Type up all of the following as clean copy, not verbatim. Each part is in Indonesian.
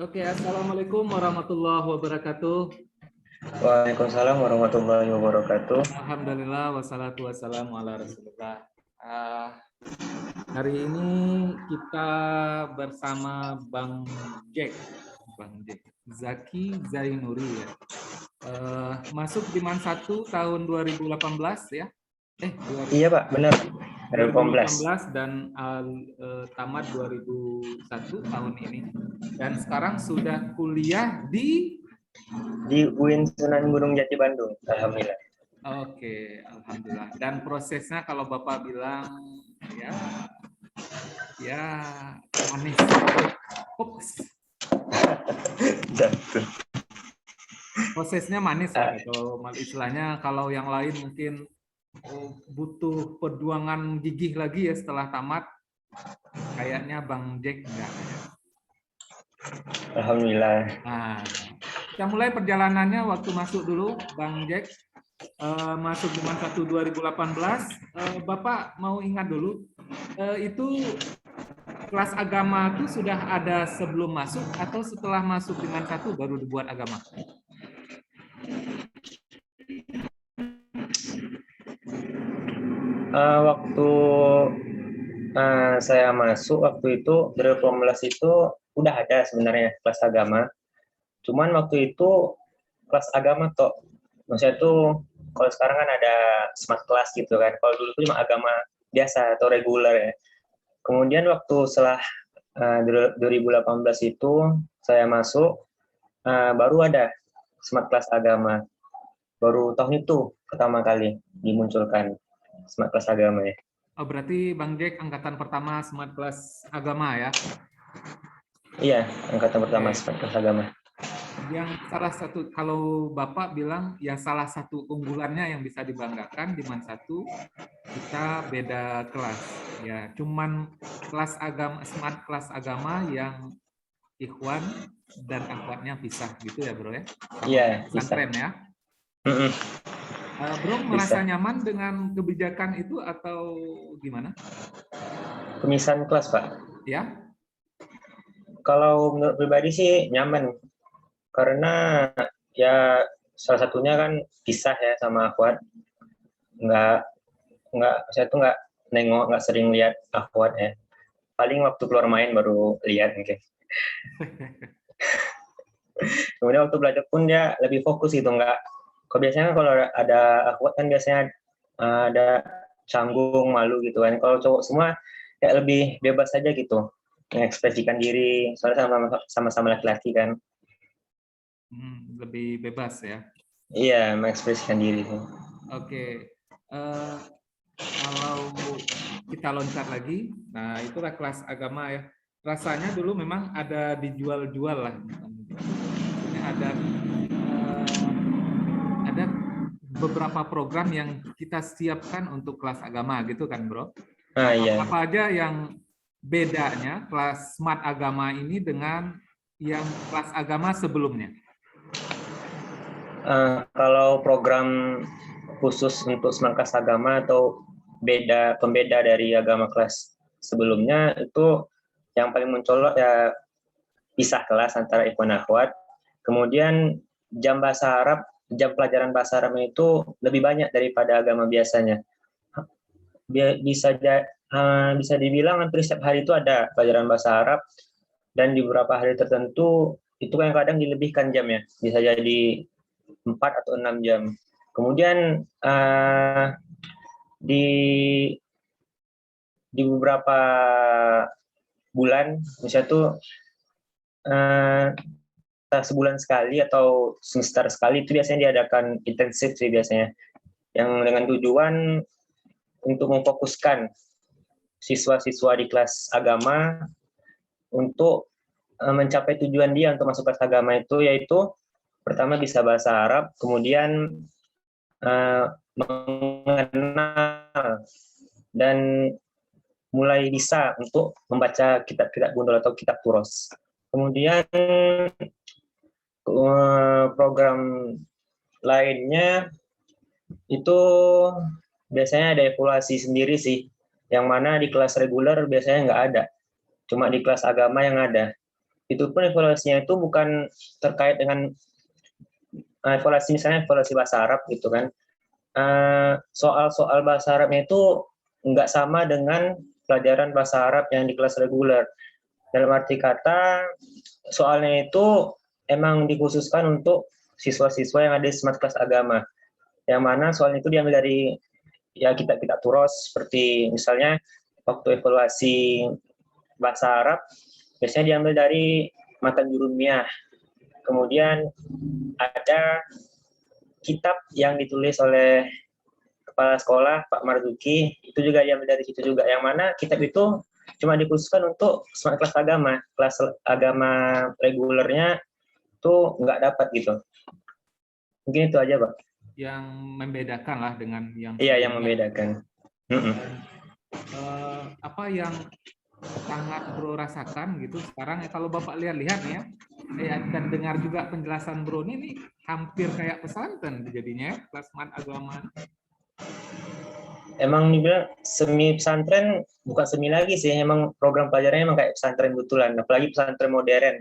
Oke, assalamualaikum warahmatullahi wabarakatuh. Waalaikumsalam warahmatullahi wabarakatuh. Alhamdulillah, wassalatu wassalamu ala Rasulullah. Hari ini kita bersama Bang Jack, Zaki Zainuri ya. Masuk di MAN 1 tahun 2018 ya. Iya Pak, benar. 2018 dan tamat 2001 tahun ini. Dan sekarang sudah kuliah di UIN Sunan Gunung Jati Bandung. Alhamdulillah. Oke, alhamdulillah. Dan prosesnya kalau Bapak bilang ya manis. Ups. Prosesnya manis lah kalau istilahnya. Kalau yang lain mungkin butuh perjuangan gigih lagi ya setelah tamat. Kayaknya Bang Jack enggak ya. Alhamdulillah. Nah, kita mulai perjalanannya waktu masuk dulu Bang Jack. Masuk di MAN 1 2018. Bapak mau ingat dulu, itu kelas agama itu sudah ada sebelum masuk atau setelah masuk di MAN 1 baru dibuat agama? Waktu saya masuk waktu itu 2018 itu udah ada sebenarnya kelas agama. Cuman waktu itu kelas agama toh. Maksudnya itu kalau sekarang kan ada smart class gitu kan. Kalau dulu itu cuma agama biasa atau reguler ya. Kemudian waktu setelah 2018 itu saya masuk, baru ada smart class agama. Baru tahun itu pertama kali dimunculkan smart class agama ya. Oh, berarti Bang Jack angkatan pertama smart class agama ya? Iya, angkatan pertama smart class agama. Yang salah satu, kalau Bapak bilang ya salah satu unggulannya yang bisa dibanggakan di MAN 1, kita beda kelas. Ya, cuman kelas agama, smart kelas agama yang ikhwan dan akhwatnya pisah gitu ya, Bro ya? Iya, bisa. Pesantren ya. Bro merasa nyaman dengan kebijakan itu atau gimana? Pemisahan kelas, Pak? Ya. Kalau menurut pribadi sih nyaman. Karena ya salah satunya kan pisah ya sama akhwat. Saya tuh nggak nengok, nggak sering lihat akhwat ya. Paling waktu keluar main baru lihat mungkin. Kemudian waktu belajar pun dia lebih fokus gitu, nggak. Kalau biasanya kalau ada akhwat kan biasanya ada canggung, malu gitu kan. Kalau cowok semua kayak lebih bebas aja gitu, mengekspresikan diri. Soalnya sama-sama laki-laki kan. Lebih bebas ya. Iya, mengekspresikan diri. Oke. Kalau kita loncat lagi, nah itulah kelas agama ya. Rasanya dulu memang ada dijual-jual lah. Ada beberapa program yang kita siapkan untuk kelas agama gitu kan, Bro? Iya. Apa aja yang bedanya kelas smart agama ini dengan yang kelas agama sebelumnya? Kalau program khusus untuk smart kelas agama atau pembeda dari agama kelas sebelumnya itu yang paling mencolok ya pisah kelas antara ikhwan akhwat. Kemudian jam pelajaran bahasa Arab itu lebih banyak daripada agama biasanya. Bisa dibilang hampir setiap hari itu ada pelajaran bahasa Arab, dan di beberapa hari tertentu itu kadang-kadang dilebihkan jamnya, bisa jadi 4 atau 6 jam. Kemudian di beberapa bulan, misalnya tuh sebulan sekali atau semester sekali itu biasanya diadakan intensif sih biasanya, yang dengan tujuan untuk memfokuskan siswa-siswa di kelas agama untuk mencapai tujuan dia untuk masuk kelas agama itu, yaitu pertama bisa bahasa Arab, kemudian mengenal dan mulai bisa untuk membaca kitab-kitab gundul atau kitab turos. Kemudian program lainnya itu biasanya ada evaluasi sendiri sih, yang mana di kelas reguler biasanya nggak ada, cuma di kelas agama yang ada. itu pun evaluasinya itu bukan terkait dengan evaluasi, misalnya evaluasi bahasa Arab gitu kan. Soal-soal bahasa Arabnya itu nggak sama dengan pelajaran bahasa Arab yang di kelas reguler. Dalam arti kata, soalnya itu emang dikhususkan untuk siswa-siswa yang ada di smart kelas agama. Yang mana soalnya itu diambil dari ya kita turos, seperti misalnya waktu evaluasi bahasa Arab, biasanya diambil dari matan jurumiyah. Kemudian ada kitab yang ditulis oleh kepala sekolah Pak Marzuki, itu juga diambil dari situ juga. Yang mana kitab itu cuma dikhususkan untuk smart kelas agama. Kelas agama regulernya itu nggak dapat gitu. Mungkin itu aja, Pak. Yang membedakan lah dengan yang Iya, yang sebelumnya. membedakan. Apa yang sangat Bro rasakan gitu sekarang ya, kalau Bapak lihat-lihat ya, dan dengar juga penjelasan Bro ini hampir kayak pesantren jadinya ya, kelas smart agama. Emang dibilang semi pesantren, bukan semi lagi sih, emang program pelajarannya emang kayak pesantren betulan, apalagi pesantren modern.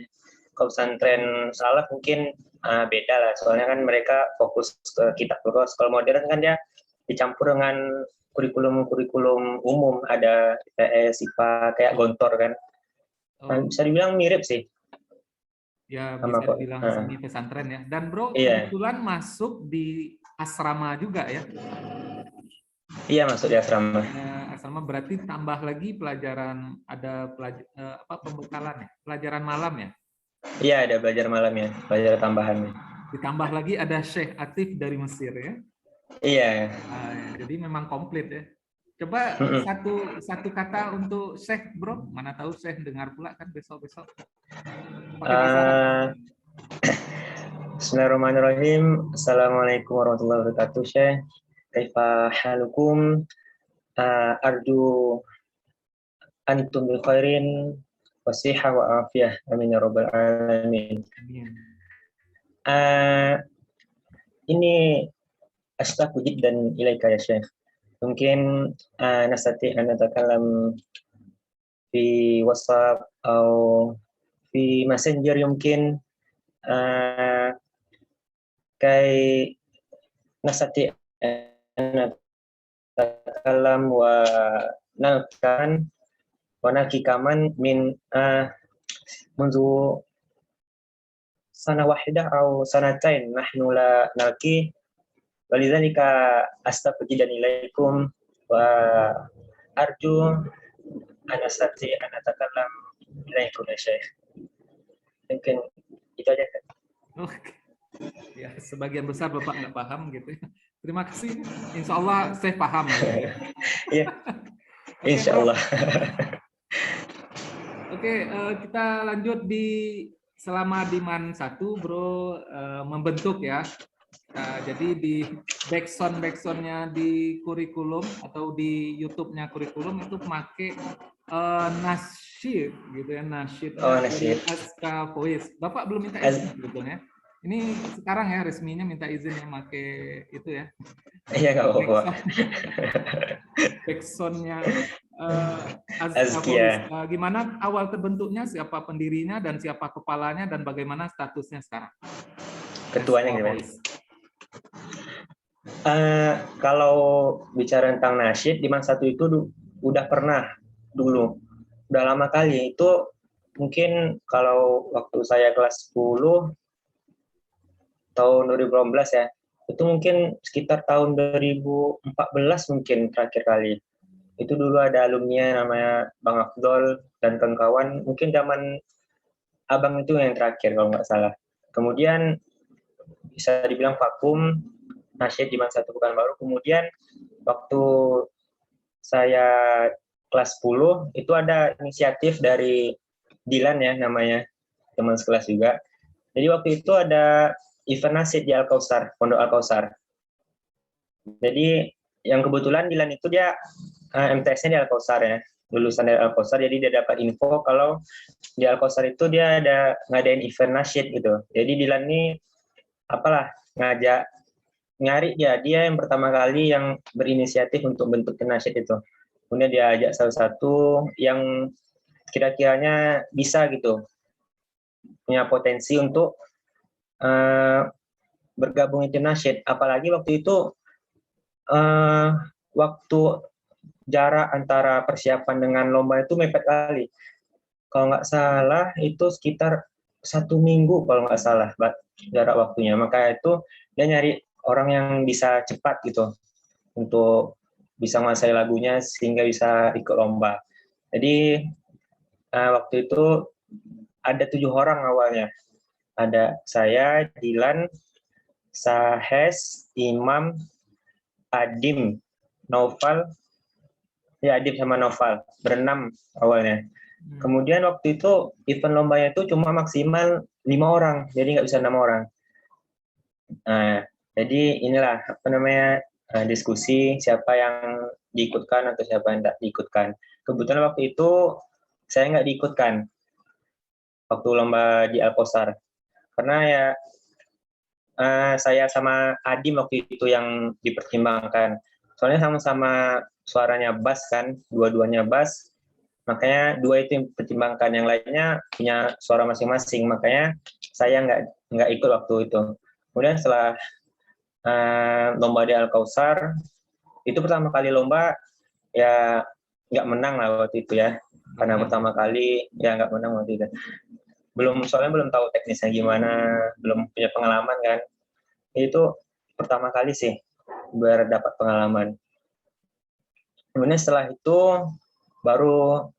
Kalau pesantren salaf mungkin beda lah, soalnya kan mereka fokus ke kitab terus. Kalau modern kan dia dicampur dengan kurikulum umum, ada IPS, IPA, kayak gontor kan. Bisa dibilang mirip sih. Ya Sama bisa kok. dibilang semi pesantren ya. Dan Bro Iya. kebetulan masuk di asrama juga ya. Iya, masuk di asrama. Asrama berarti tambah lagi pelajaran, ada pembekalan ya, pelajaran malam ya. Iya, ada belajar malam ya, belajar tambahannya. Ditambah lagi ada Syekh Atif dari Mesir ya. Iya. Jadi memang komplit ya. Coba satu kata untuk Syekh, Bro. Mana tahu Syekh dengar pula kan besok-besok. Pakai bahasa Arab. Bismillahirrahmanirrahim. Assalamualaikum warahmatullahi wabarakatuh, Syekh. Kaifa halukum? Arju antum bi khairin wa siha wa afiyah. Amin ya rabbal alamin. Ini astaghfiru jiddan ilaika ya Syekh. Mungkin nastati an natakalam fi WhatsApp atau fi Messenger mungkin kai nastati an natakalam wa nalkan wa nalki kaman min munzu sana wahidah atau sanatain nahnu la nalki walidzalika astaghfiru ilaikum wa arju an astati an atakalam ilaikum ya Syekh. Mungkin itu aja kan. Oke. Ya, sebagian besar Bapak nggak paham gitu. Terima kasih. Insya Allah saya paham. Iya. Insya Allah. Oke, kita lanjut selama di MAN 1, Bro membentuk ya. Jadi di backsound-nya di kurikulum atau di YouTube-nya kurikulum itu pakai nasyid gitu ya, nasyid dari SK Voice. Bapak belum minta izin sebetulnya. Ini sekarang ya resminya minta izin yang pakai itu ya. Iya, nggak apa-apa. Backsound-nya Azkia. Gimana awal terbentuknya, siapa pendirinya dan siapa kepalanya dan bagaimana statusnya sekarang? Ketuanya gimana? Kalau bicara tentang nasyid di MAN 1 itu udah pernah dulu, udah lama kali. Itu mungkin kalau waktu saya kelas 10 tahun 2018 ya, itu mungkin sekitar tahun 2014 mungkin terakhir kali. Itu dulu ada alumni namanya Bang Afdol dan kawan-kawan, mungkin zaman abang itu yang terakhir kalau nggak salah. Kemudian bisa dibilang vakum, nasyid di MAN 1 Pekanbaru. Kemudian waktu saya kelas 10 itu ada inisiatif dari Dilan ya namanya, teman sekelas juga. Jadi waktu itu ada event nasyid di Al-Kausar, Pondok Al-Kausar. Jadi yang kebetulan Dilan itu dia MTS-nya di Al-Kausar ya, lulusan dari Al-Kausar, jadi dia dapat info kalau di Al-Kausar itu dia ada ngadain event nasyid gitu. Jadi Dilan ini nyari dia yang pertama kali yang berinisiatif untuk bentuk nasyid itu. Kemudian dia ajak salah satu yang kira-kiranya bisa gitu punya potensi untuk bergabung di tim nasyid. Apalagi waktu itu waktu jarak antara persiapan dengan lomba itu mepet kali. Kalau nggak salah itu sekitar 1 minggu kalau nggak salah jarak waktunya. Maka itu dia nyari orang yang bisa cepat gitu untuk bisa menguasai lagunya sehingga bisa ikut lomba. Jadi waktu itu ada 7 orang awalnya. Ada saya, Dilan, Sahes, Imam, Adim, Noval, ya Adim sama Noval, berenam awalnya. Kemudian waktu itu event lombanya itu cuma maksimal 5 orang, jadi nggak bisa 6 orang. Nah, jadi inilah apa namanya diskusi siapa yang diikutkan atau siapa yang tidak diikutkan. Kebetulan waktu itu saya nggak diikutkan waktu lomba di Al-Kausar, karena ya saya sama Adim waktu itu yang dipertimbangkan. Soalnya sama-sama suaranya bass kan, dua-duanya bass. Makanya 2 itu yang dipertimbangkan, yang lainnya punya suara masing-masing. Makanya saya nggak ikut waktu itu. Kemudian setelah lomba di Al-Kausar, itu pertama kali lomba ya nggak menang lah waktu itu ya. Karena pertama kali ya nggak menang waktu itu. Soalnya belum tahu teknisnya gimana, belum punya pengalaman kan. Itu pertama kali sih biar dapat pengalaman. Kemudian setelah itu baru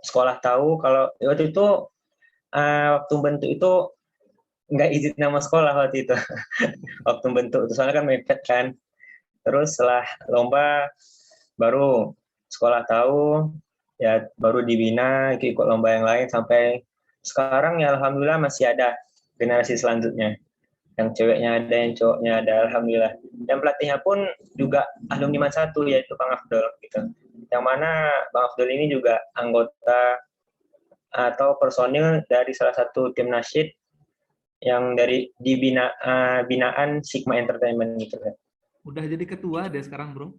sekolah tahu kalau waktu itu waktu bentuk itu nggak izin nama sekolah waktu itu. Waktu bentuk itu soalnya kan mepet kan. Terus setelah lomba baru sekolah tahu, ya baru dibina ikut lomba yang lain sampai sekarang ya alhamdulillah masih ada generasi selanjutnya. Yang ceweknya ada, yang cowoknya ada, alhamdulillah. Dan pelatihnya pun juga alumni Man 1 yaitu Bang Afdol gitu. Yang mana Bang Afdol ini juga anggota atau personil dari salah satu tim nasyid yang dari binaan Sigma Entertainment gitu kan. Udah jadi ketua deh sekarang, Bro.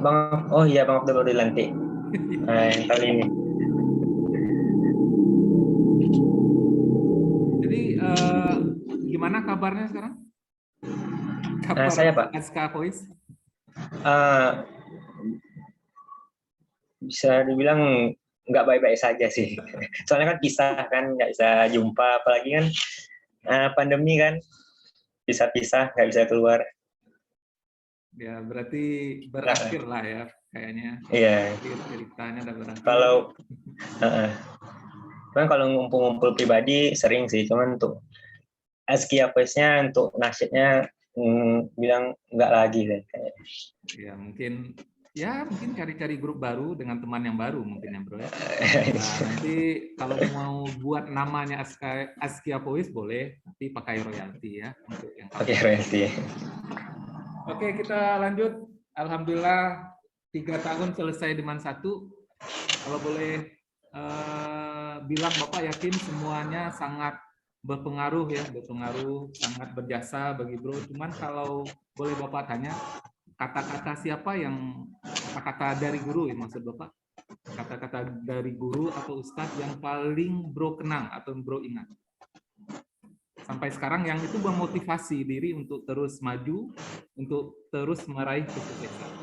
Bang Abdul udah dilantik. Yang kali ini. Jadi gimana kabarnya sekarang? Kabar Saya Pak. SK Voice? Bisa dibilang nggak baik-baik saja sih. Soalnya kan pisah kan, nggak bisa jumpa, apalagi kan pandemi kan, pisah-pisah, nggak bisa keluar. Ya, berarti berakhir lah ya, kayaknya. Iya. Ceritanya udah berakhir. Kalau ngumpul-ngumpul pribadi sering sih, cuman untuk Askia Voice-nya, untuk nasyidnya bilang nggak lagi deh. Ya, mungkin cari-cari grup baru dengan teman yang baru mungkin ya, Bro ya. Nah, nanti kalau mau buat namanya Askia Voice boleh, tapi pakai royalti ya untuk yang pakai royalti. Oke, kita lanjut. Alhamdulillah 3 tahun selesai di Man 1. Kalau boleh bilang Bapak yakin semuanya sangat berpengaruh ya, sangat berjasa bagi Bro. Cuman kalau boleh Bapak tanya, kata-kata siapa yang kata-kata dari guru ya maksud Bapak? Kata-kata dari guru atau ustadz yang paling Bro kenang atau Bro ingat? Sampai sekarang yang itu memotivasi diri untuk terus maju, untuk terus meraih kesuksesan.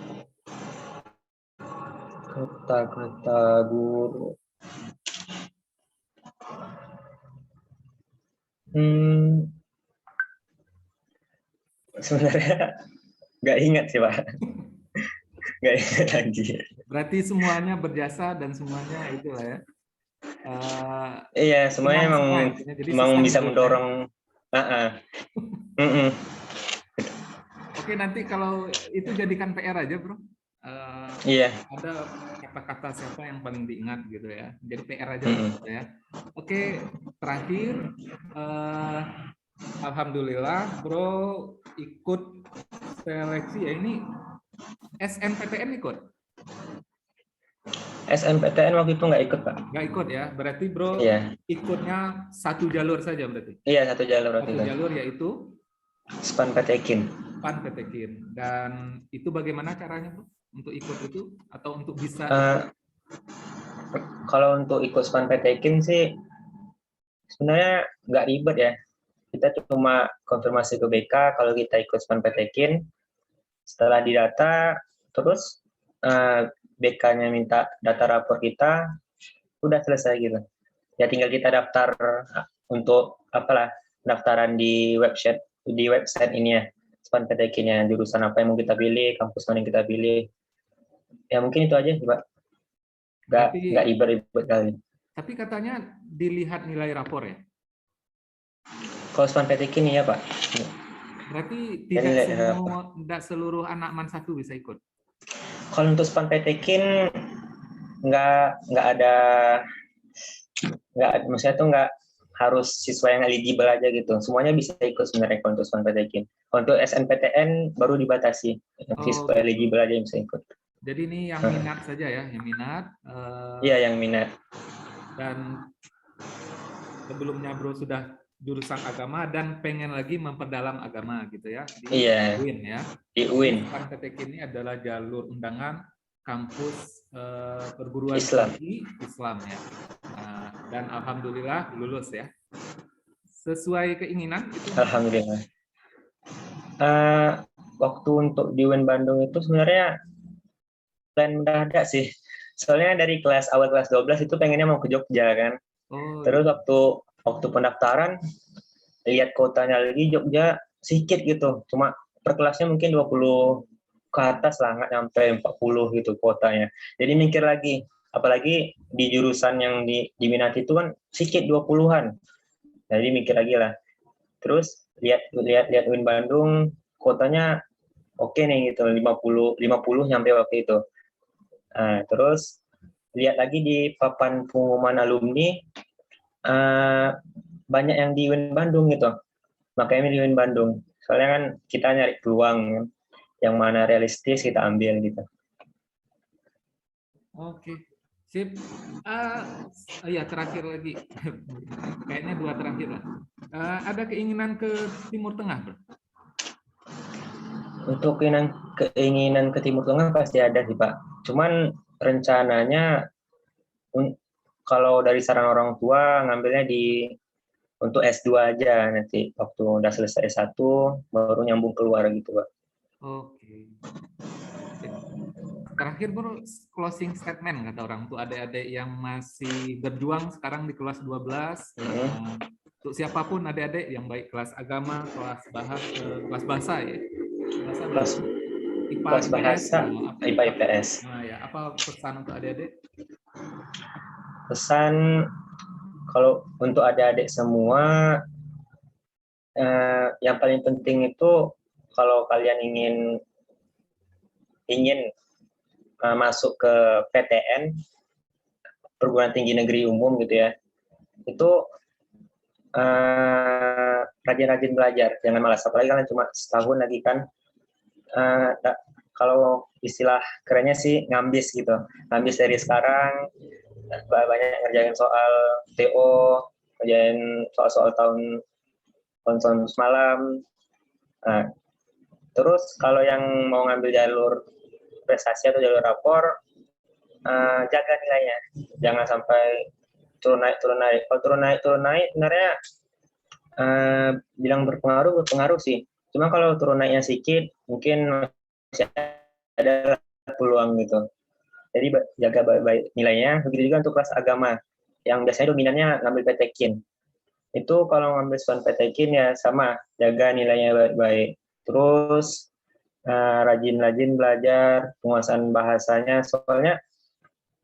Kata-kata guru. Sebenarnya nggak ingat sih Pak. Nggak ingat lagi. Berarti semuanya berjasa dan semuanya itulah ya. Iya, semuanya emang bisa mendorong. Oke, nanti kalau itu jadikan PR aja, Bro. Iya. Ada kata-kata siapa yang paling diingat gitu ya. Jadi PR aja ya. Oke, terakhir alhamdulillah Bro ikut seleksi ya, ini SNPTN ikut. SNPTN waktu itu nggak ikut Pak. Nggak ikut ya, berarti Bro ikutnya satu jalur saja berarti. Iya, satu jalur waktu itu. Satu jalur yaitu Span Patekin. PAN PTKIN. Dan itu bagaimana caranya, Bro? Untuk ikut itu atau untuk bisa Kalau untuk ikut SPAN PTKIN sih sebenarnya nggak ribet ya. Kita cuma konfirmasi ke BK kalau kita ikut SPAN PTKIN. Setelah didata, terus BK-nya minta data rapor kita, udah selesai gitu. Ya tinggal kita daftar untuk apalah pendaftaran di website ini ya, SPAN PTKIN-nya, jurusan apa yang mau kita pilih, kampus mana yang kita pilih. Ya mungkin itu aja, Pak. Nggak ribet-ribet kali. Tapi katanya dilihat nilai rapor ya? Kalau SPAN PTKIN ya, Pak. Berarti tidak seluruh anak MAN 1 bisa ikut? Kalau untuk SPAN PTKIN nggak ada, maksudnya tuh nggak harus siswa yang eligible aja gitu. Semuanya bisa ikut sebenarnya kalau untuk SPAN PTKIN. Untuk SNPTN baru dibatasi, siswa eligible aja yang bisa ikut. Jadi ini yang minat saja ya, yang minat. Iya, yang minat. Dan sebelumnya Bro sudah jurusan agama dan pengen lagi memperdalam agama gitu ya di UIN ya. Di UIN. SPAN PTKIN ini adalah jalur undangan kampus perguruan tinggi Islam ya. Dan alhamdulillah lulus ya. Sesuai keinginan itu. Alhamdulillah. Waktu untuk di UIN Bandung itu sebenarnya plan mendadak sih. Soalnya dari awal kelas 12 itu pengennya mau ke Jogja kan. Terus waktu pendaftaran lihat kotanya lagi Jogja sedikit gitu. Cuma per kelasnya mungkin 20 ke atas lah, nggak sampai 40 gitu kuotanya. Jadi mikir lagi, apalagi di jurusan yang diminati itu kan sedikit 20-an. Jadi mikir lagi lah. Terus lihat UIN Bandung kuotanya oke nih gitu, 50 sampai waktu itu. Terus lihat lagi di papan pengumuman alumni banyak yang di UIN Bandung gitu, makanya di UIN Bandung. Soalnya kan kita nyari peluang yang mana realistis kita ambil gitu. Oke, sip. Ya terakhir lagi, kayaknya 2 terakhir lah. Ada keinginan ke Timur Tengah, Bro? Untuk keinginan ke Timur Tengah pasti ada sih, Pak. Cuman rencananya kalau dari saran orang tua ngambilnya untuk S2 aja, nanti waktu udah selesai S1 baru nyambung keluar gitu, Pak. Oke. Terakhir Bro, closing statement kata orang untuk adik-adik yang masih berjuang sekarang di kelas 12. Untuk siapapun adik-adik yang baik kelas agama, kelas bahasa ya. Kelas bahasa, IPA IPS. Ya, apa pesan untuk adik-adik? Pesan kalau untuk adik-adik semua, yang paling penting itu kalau kalian ingin masuk ke PTN, perguruan tinggi negeri umum gitu ya, itu rajin-rajin belajar, jangan malas. Apalagi kalian cuma setahun lagi kan. Kalau istilah kerennya sih ngambis gitu, ngambis dari sekarang, banyak ngerjain soal TO, ngerjain soal-soal tahun semalam. Terus kalau yang mau ngambil jalur prestasi atau jalur rapor, jaga nilainya, jangan sampai turun naik. Kalau turun naik sebenarnya bilang berpengaruh sih. Cuma kalau turun naiknya sedikit, mungkin masih ada peluang gitu. Jadi jaga baik nilainya. Begitu juga untuk kelas agama, yang biasanya dominannya ngambil PTKIN. Itu kalau ngambil SPAN PTKIN ya sama, jaga nilainya baik-baik. Terus rajin-rajin belajar, penguasaan bahasanya. Soalnya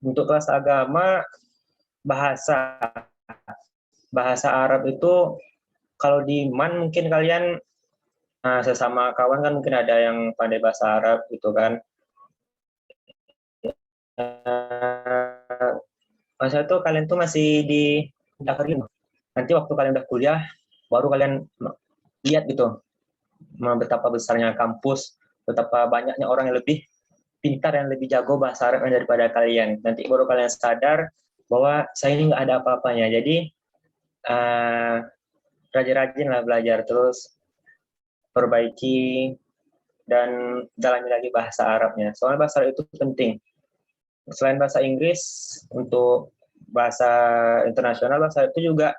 untuk kelas agama, bahasa Arab itu kalau di MAN mungkin kalian sesama kawan kan mungkin ada yang pandai bahasa Arab gitu kan. Masa itu kalian tuh masih di akademi. Nanti waktu kalian udah kuliah, baru kalian lihat gitu betapa besarnya kampus, betapa banyaknya orang yang lebih pintar, yang lebih jago bahasa Arab daripada kalian. Nanti baru kalian sadar bahwa saya ini nggak ada apa-apanya. Jadi rajin-rajin lah belajar, terus perbaiki dan dalami lagi bahasa Arabnya. Soalnya bahasa Arab itu penting. Selain bahasa Inggris, untuk bahasa internasional, bahasa Arab itu juga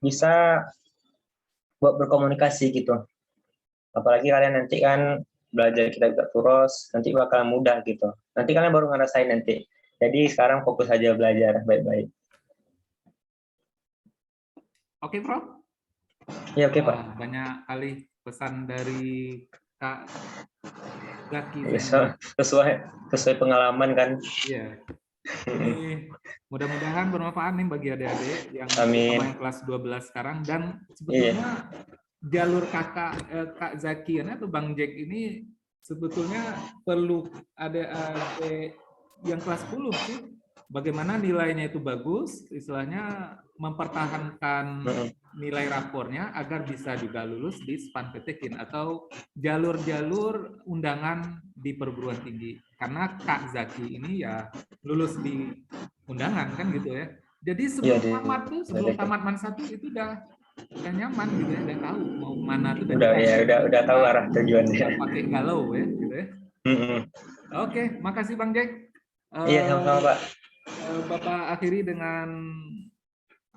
bisa buat berkomunikasi gitu. Apalagi kalian nanti kan belajar kitab terus, nanti bakal mudah gitu. Nanti kalian baru ngerasain nanti. Jadi sekarang fokus aja belajar baik-baik. Oke, Prof. Ya, oke, Pak. Wah, banyak kali pesan dari Kak Zaki. Sesuai pengalaman kan. Iya. Ini mudah-mudahan bermanfaat nih bagi adik-adik yang Amin. yang kelas 12 sekarang, dan Iya. sebetulnya jalur Kak Zaki atau Bang Jack ini sebetulnya perlu adik-adik yang kelas 10 sih. Bagaimana nilainya itu bagus, istilahnya mempertahankan nilai rapornya agar bisa juga lulus di Spanpetekin atau jalur-jalur undangan di perguruan tinggi. Karena Kak Zaki ini ya lulus di undangan kan gitu ya. Jadi sebelum Iya, tamat tuh, sebelum tamat Man 1 itu udah nyaman gitu ya, udah tahu mau mana tuh, udah tahu arah tujuannya. Nggak pakai galau ya gitu ya. Oke, makasih Bang Jack. Iya, sama-sama, Pak. Bapak akhiri dengan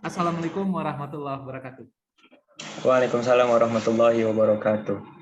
Assalamualaikum warahmatullahi wabarakatuh. Waalaikumsalam warahmatullahi wabarakatuh.